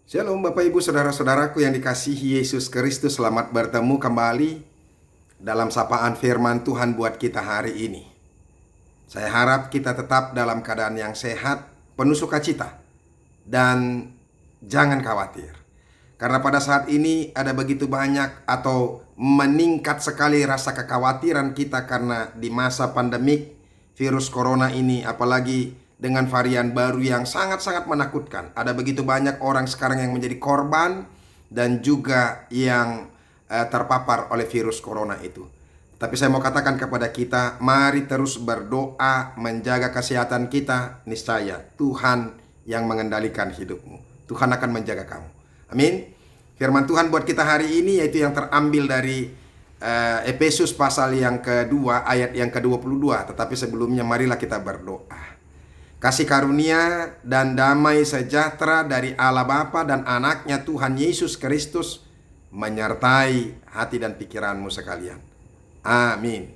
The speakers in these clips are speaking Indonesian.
Shalom Bapak Ibu Saudara-saudaraku yang dikasihi Yesus Kristus. Selamat bertemu kembali dalam sapaan firman Tuhan buat kita hari ini. Saya harap kita tetap dalam keadaan yang sehat, penuh sukacita, dan jangan khawatir. Karena pada saat ini ada begitu banyak atau meningkat sekali rasa kekhawatiran kita karena di masa pandemik virus corona ini, apalagi dengan varian baru yang sangat-sangat menakutkan. Ada begitu banyak orang sekarang yang menjadi korban dan juga yang terpapar oleh virus corona itu. Tapi saya mau katakan kepada kita, mari terus berdoa menjaga kesehatan kita. Niscaya Tuhan yang mengendalikan hidupmu. Tuhan akan menjaga kamu. Amin. Firman Tuhan buat kita hari ini yaitu yang terambil dari Efesus pasal yang kedua ayat yang ke-22. Tetapi sebelumnya marilah kita berdoa. Kasih karunia dan damai sejahtera dari Allah Bapa dan anaknya Tuhan Yesus Kristus menyertai hati dan pikiranmu sekalian. Amin.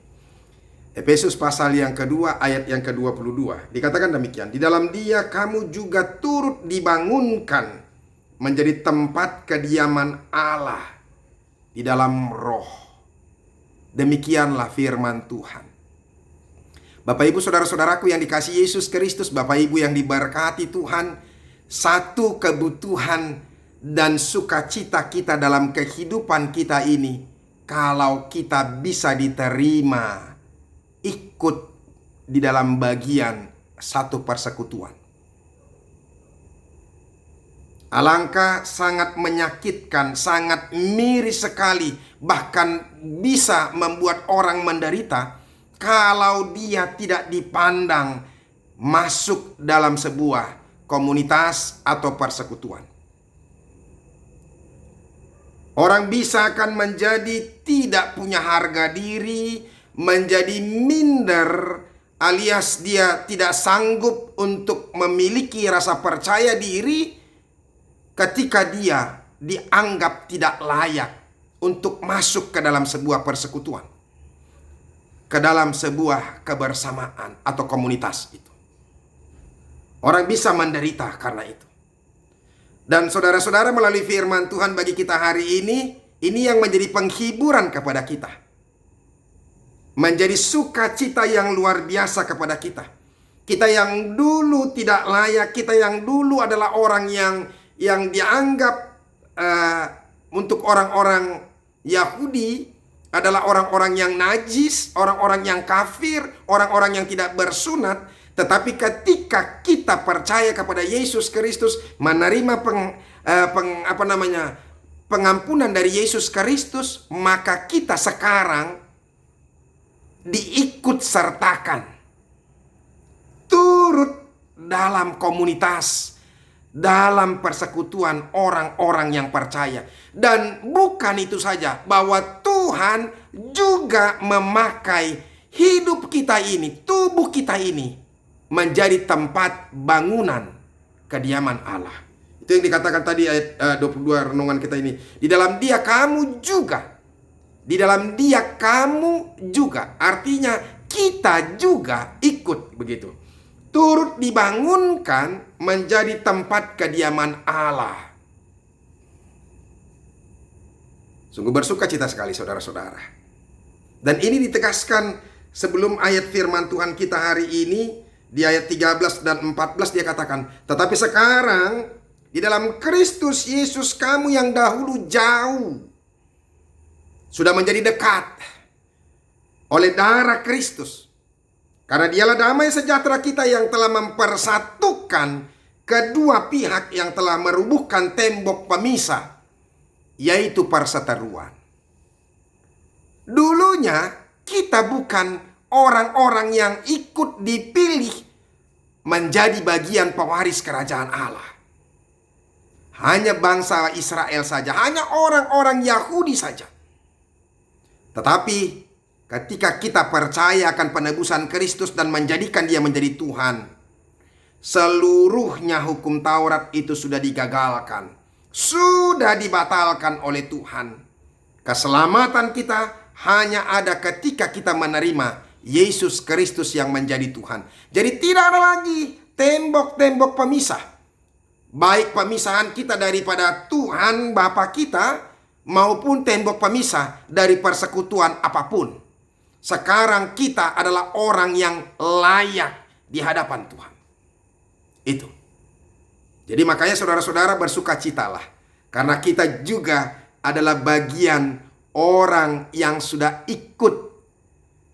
Efesus pasal yang kedua ayat yang ke-22 dikatakan demikian. Di dalam Dia kamu juga turut dibangunkan menjadi tempat kediaman Allah di dalam roh. Demikianlah firman Tuhan. Bapak Ibu saudara-saudaraku yang dikasihi Yesus Kristus, Bapak Ibu yang diberkati Tuhan, satu kebutuhan dan sukacita kita dalam kehidupan kita ini, kalau kita bisa diterima ikut di dalam bagian satu persekutuan. Alangkah sangat menyakitkan, sangat miris sekali, bahkan bisa membuat orang menderita kalau dia tidak dipandang masuk dalam sebuah komunitas atau persekutuan. Orang bisa akan menjadi tidak punya harga diri, menjadi minder, alias dia tidak sanggup untuk memiliki rasa percaya diri ketika dia dianggap tidak layak untuk masuk ke dalam sebuah persekutuan, ke dalam sebuah kebersamaan atau komunitas itu. Orang bisa menderita karena itu. Dan saudara-saudara, melalui firman Tuhan bagi kita hari ini yang menjadi penghiburan kepada kita, menjadi sukacita yang luar biasa kepada kita. Kita yang dulu tidak layak, kita yang dulu adalah orang yang dianggap untuk orang-orang Yahudi adalah orang-orang yang najis, orang-orang yang kafir, orang-orang yang tidak bersunat. Tetapi ketika kita percaya kepada Yesus Kristus, menerima pengampunan dari Yesus Kristus, maka kita sekarang diikut sertakan, turut dalam komunitas, dalam persekutuan orang-orang yang percaya. Dan bukan itu saja, bahwa Tuhan juga memakai hidup kita ini, tubuh kita ini, menjadi tempat bangunan kediaman Allah. Itu yang dikatakan tadi ayat 22 renungan kita ini. Di dalam Dia kamu juga. Di dalam Dia kamu juga. Artinya kita juga ikut begitu. Turut dibangunkan menjadi tempat kediaman Allah. Sungguh bersuka cita sekali saudara-saudara. Dan ini ditegaskan sebelum ayat firman Tuhan kita hari ini. Di ayat 13 dan 14 dia katakan, tetapi sekarang di dalam Kristus Yesus kamu yang dahulu jauh sudah menjadi dekat oleh darah Kristus. Karena Dialah damai sejahtera kita yang telah mempersatukan kedua pihak yang telah merubuhkan tembok pemisah, yaitu perseteruan. Dulunya kita bukan orang-orang yang ikut dipilih menjadi bagian pewaris kerajaan Allah. Hanya bangsa Israel saja, hanya orang-orang Yahudi saja. Tetapi ketika kita percaya akan penebusan Kristus dan menjadikan Dia menjadi Tuhan, seluruhnya hukum Taurat itu sudah digagalkan, sudah dibatalkan oleh Tuhan. Keselamatan kita hanya ada ketika kita menerima Yesus Kristus yang menjadi Tuhan. Jadi tidak ada lagi tembok-tembok pemisah. baik pemisahan kita daripada Tuhan Bapa kita maupun tembok pemisah dari persekutuan apapun. Sekarang kita adalah orang yang layak di hadapan Tuhan. Itu. Jadi makanya saudara-saudara bersukacitalah, karena kita juga adalah bagian orang yang sudah ikut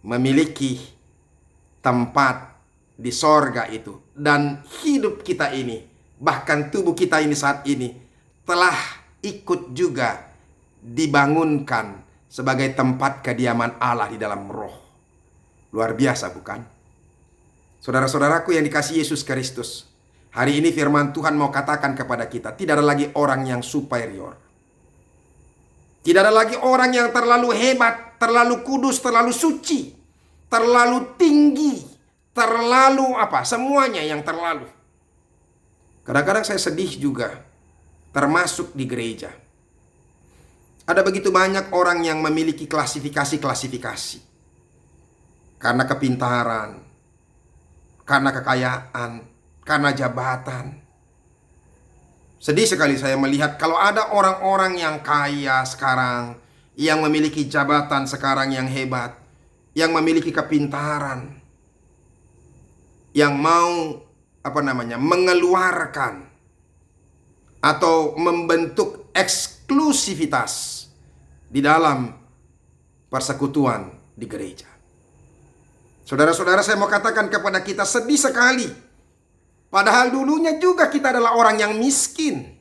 memiliki tempat di sorga itu. Dan hidup kita ini, bahkan tubuh kita ini saat ini, telah ikut juga dibangunkan sebagai tempat kediaman Allah di dalam roh. Luar biasa bukan? Saudara-saudaraku yang dikasihi Yesus Kristus, hari ini firman Tuhan mau katakan kepada kita, tidak ada lagi orang yang superior. Tidak ada lagi orang yang terlalu hebat, terlalu kudus, terlalu suci, terlalu tinggi, terlalu semuanya yang terlalu. Kadang-kadang saya sedih juga, termasuk di gereja. Ada begitu banyak orang yang memiliki klasifikasi-klasifikasi. Karena kepintaran, karena kekayaan, karena jabatan. Sedih sekali saya melihat kalau ada orang-orang yang kaya sekarang, yang memiliki jabatan sekarang yang hebat, yang memiliki kepintaran, yang mau mengeluarkan atau membentuk eksklusivitas di dalam persekutuan di gereja. Saudara-saudara, saya mau katakan kepada kita, sedih sekali. Padahal dulunya juga kita adalah orang yang miskin.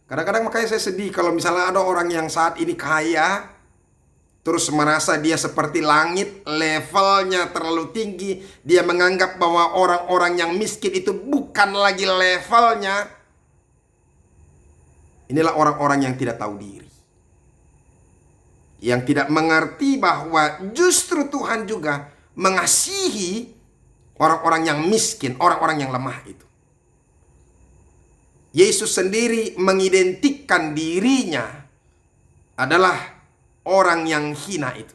Kadang-kadang makanya saya sedih kalau misalnya ada orang yang saat ini kaya, terus merasa dia seperti langit, levelnya terlalu tinggi. Dia menganggap bahwa orang-orang yang miskin itu bukan lagi levelnya. Inilah orang-orang yang tidak tahu diri, yang tidak mengerti bahwa justru Tuhan juga mengasihi orang-orang yang miskin, orang-orang yang lemah itu. Yesus sendiri mengidentikan dirinya adalah orang yang hina itu.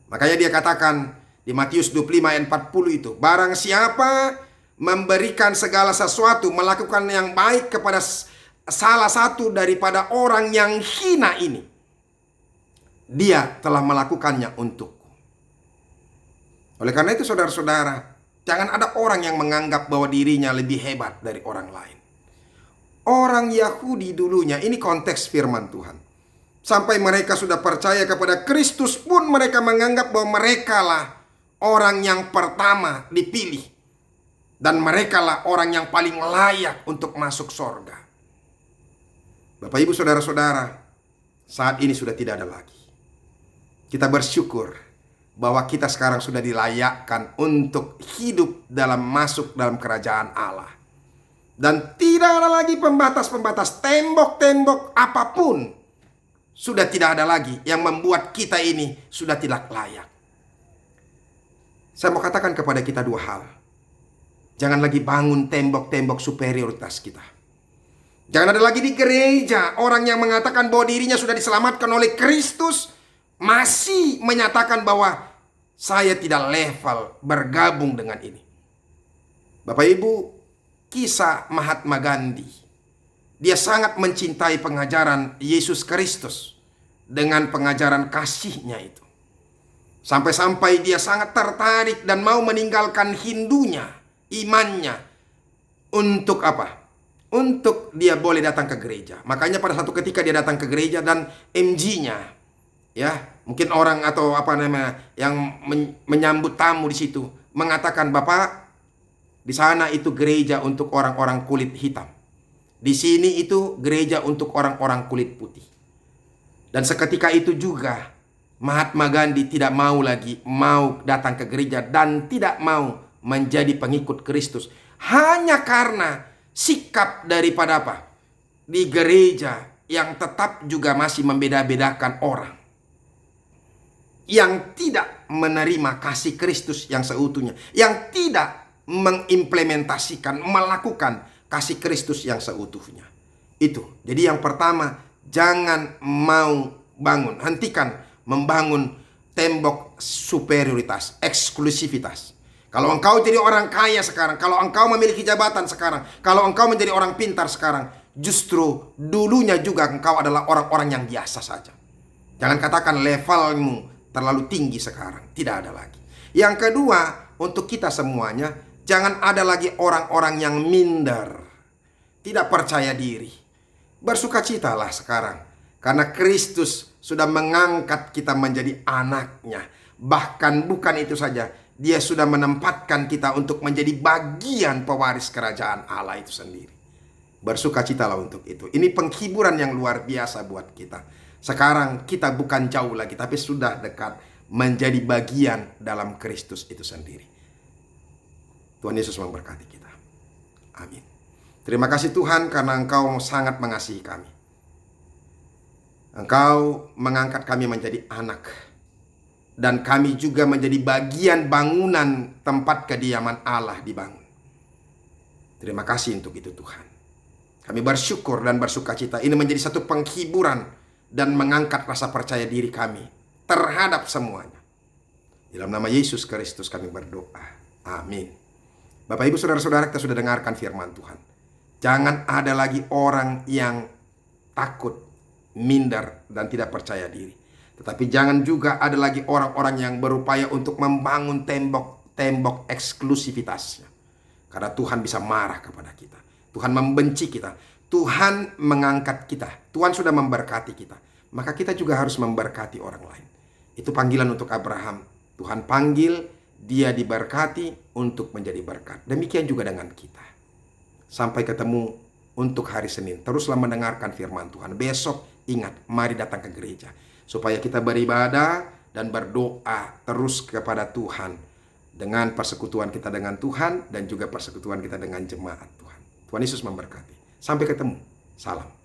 Makanya dia katakan di Matius 25 ayat 40 itu, barang siapa memberikan segala sesuatu, melakukan yang baik kepada salah satu daripada orang yang hina ini, dia telah melakukannya untukku. Oleh karena itu saudara-saudara, jangan ada orang yang menganggap bahwa dirinya lebih hebat dari orang lain. Orang Yahudi dulunya, ini konteks firman Tuhan, sampai mereka sudah percaya kepada Kristus pun mereka menganggap bahwa mereka lah orang yang pertama dipilih. Dan mereka lah orang yang paling layak untuk masuk sorga. Bapak ibu saudara-saudara, saat ini sudah tidak ada lagi. Kita bersyukur bahwa kita sekarang sudah dilayakkan untuk hidup masuk dalam kerajaan Allah. Dan tidak ada lagi pembatas-pembatas, tembok-tembok apapun. Sudah tidak ada lagi yang membuat kita ini sudah tidak layak. Saya mau katakan kepada kita dua hal. Jangan lagi bangun tembok-tembok superioritas kita. Jangan ada lagi di gereja orang yang mengatakan bahwa dirinya sudah diselamatkan oleh Kristus, masih menyatakan bahwa saya tidak level bergabung dengan ini. Bapak Ibu, kisah Mahatma Gandhi, dia sangat mencintai pengajaran Yesus Kristus dengan pengajaran kasihnya itu. Sampai-sampai dia sangat tertarik dan mau meninggalkan Hindunya, imannya, untuk apa? Untuk dia boleh datang ke gereja. Makanya pada satu ketika dia datang ke gereja dan MG-nya, ya, mungkin orang atau yang menyambut tamu di situ mengatakan, "Bapak, di sana itu gereja untuk orang-orang kulit hitam. Di sini itu gereja untuk orang-orang kulit putih." Dan seketika itu juga Mahatma Gandhi tidak mau lagi datang ke gereja dan tidak mau menjadi pengikut Kristus. Hanya karena sikap daripada di gereja yang tetap juga masih membeda-bedakan orang, yang tidak menerima kasih Kristus yang seutuhnya, yang tidak mengimplementasikan, melakukan kasih Kristus yang seutuhnya. Itu. Jadi yang pertama, jangan mau hentikan membangun tembok superioritas, eksklusivitas. Kalau engkau jadi orang kaya sekarang, kalau engkau memiliki jabatan sekarang, kalau engkau menjadi orang pintar sekarang, justru dulunya juga engkau adalah orang-orang yang biasa saja. Jangan katakan levelmu terlalu tinggi sekarang. Tidak ada lagi. Yang kedua, untuk kita semuanya, jangan ada lagi orang-orang yang minder, tidak percaya diri. Bersukacitalah sekarang, karena Kristus sudah mengangkat kita menjadi anaknya. Bahkan bukan itu saja, Dia sudah menempatkan kita untuk menjadi bagian pewaris kerajaan Allah itu sendiri. Bersukacitalah untuk itu. Ini penghiburan yang luar biasa buat kita. Sekarang kita bukan jauh lagi, tapi sudah dekat menjadi bagian dalam Kristus itu sendiri. Tuhan Yesus memberkati kita. Amin. Terima kasih Tuhan karena Engkau sangat mengasihi kami. Engkau mengangkat kami menjadi anak. Dan kami juga menjadi bagian bangunan tempat kediaman Allah dibangun. Terima kasih untuk itu Tuhan. Kami bersyukur dan bersukacita. Ini menjadi satu penghiburan dan mengangkat rasa percaya diri kami terhadap semuanya. Dalam nama Yesus Kristus kami berdoa. Amin. Bapak Ibu Saudara-saudara, kita sudah dengarkan firman Tuhan. Jangan ada lagi orang yang takut, minder, dan tidak percaya diri. Tetapi jangan juga ada lagi orang-orang yang berupaya untuk membangun tembok eksklusivitasnya. Karena Tuhan bisa marah kepada kita. Tuhan membenci kita. Tuhan mengangkat kita. Tuhan sudah memberkati kita. Maka kita juga harus memberkati orang lain. Itu panggilan untuk Abraham. Tuhan panggil, dia diberkati untuk menjadi berkat. Demikian juga dengan kita. Sampai ketemu untuk hari Senin. Teruslah mendengarkan firman Tuhan. Besok ingat, mari datang ke gereja. Supaya kita beribadah dan berdoa terus kepada Tuhan. Dengan persekutuan kita dengan Tuhan dan juga persekutuan kita dengan jemaat Tuhan. Tuhan Yesus memberkati. Sampai ketemu. Salam.